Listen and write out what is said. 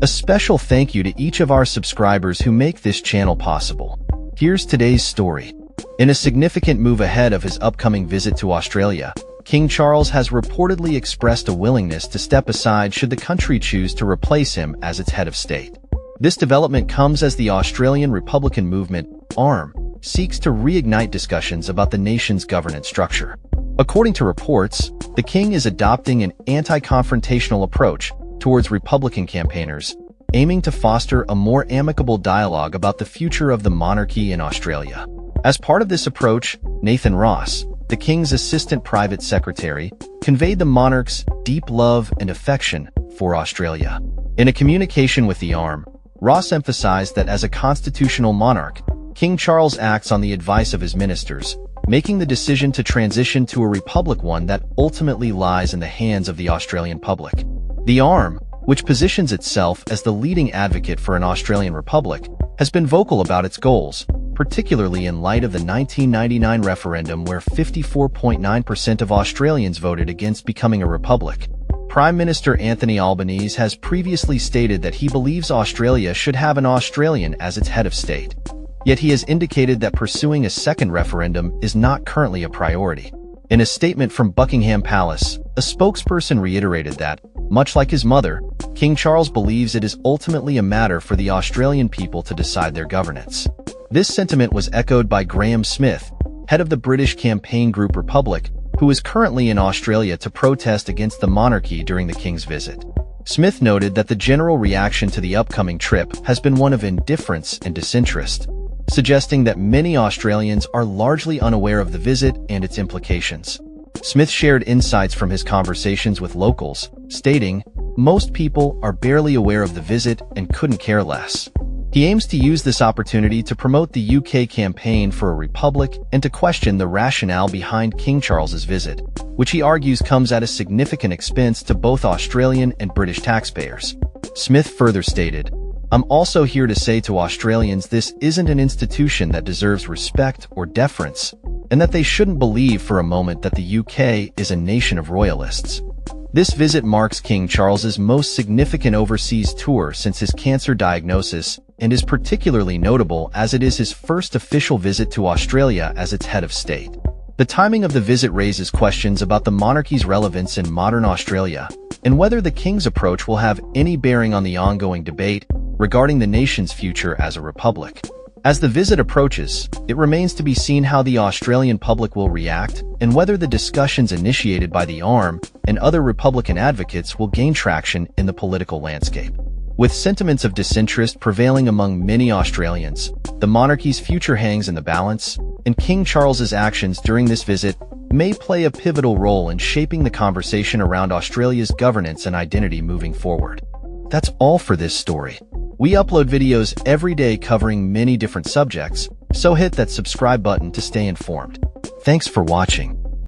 A special thank you to each of our subscribers who make this channel possible. Here's today's story. In a significant move ahead of his upcoming visit to Australia, King Charles has reportedly expressed a willingness to step aside should the country choose to replace him as its head of state. This development comes as the Australian Republican Movement, ARM, seeks to reignite discussions about the nation's governance structure. According to reports, the king is adopting an anti-confrontational approach towards Republican campaigners, aiming to foster a more amicable dialogue about the future of the monarchy in Australia. As part of this approach, Nathan Ross, the king's assistant private secretary, conveyed the monarch's deep love and affection for Australia. In a communication with the ARM, Ross emphasized that as a constitutional monarch, King Charles acts on the advice of his ministers, making the decision to transition to a republic one that ultimately lies in the hands of the Australian public. The ARM, which positions itself as the leading advocate for an Australian republic, has been vocal about its goals, particularly in light of the 1999 referendum where 54.9% of Australians voted against becoming a republic. Prime Minister Anthony Albanese has previously stated that he believes Australia should have an Australian as its head of state. Yet he has indicated that pursuing a second referendum is not currently a priority. In a statement from Buckingham Palace, a spokesperson reiterated that, much like his mother, King Charles believes it is ultimately a matter for the Australian people to decide their governance. This sentiment was echoed by Graham Smith, head of the British campaign group Republic, who is currently in Australia to protest against the monarchy during the king's visit. Smith noted that the general reaction to the upcoming trip has been one of indifference and disinterest, suggesting that many Australians are largely unaware of the visit and its implications. Smith shared insights from his conversations with locals, stating, "Most people are barely aware of the visit and couldn't care less." He aims to use this opportunity to promote the UK campaign for a republic and to question the rationale behind King Charles's visit, which he argues comes at a significant expense to both Australian and British taxpayers. Smith further stated, "I'm also here to say to Australians this isn't an institution that deserves respect or deference, and that they shouldn't believe for a moment that the UK is a nation of royalists." This visit marks King Charles's most significant overseas tour since his cancer diagnosis and is particularly notable as it is his first official visit to Australia as its head of state. The timing of the visit raises questions about the monarchy's relevance in modern Australia and whether the king's approach will have any bearing on the ongoing debate regarding the nation's future as a republic. As the visit approaches, it remains to be seen how the Australian public will react and whether the discussions initiated by the ARM and other Republican advocates will gain traction in the political landscape. With sentiments of disinterest prevailing among many Australians, the monarchy's future hangs in the balance, and King Charles's actions during this visit may play a pivotal role in shaping the conversation around Australia's governance and identity moving forward. That's all for this story. We upload videos every day covering many different subjects, so hit that subscribe button to stay informed. Thanks for watching.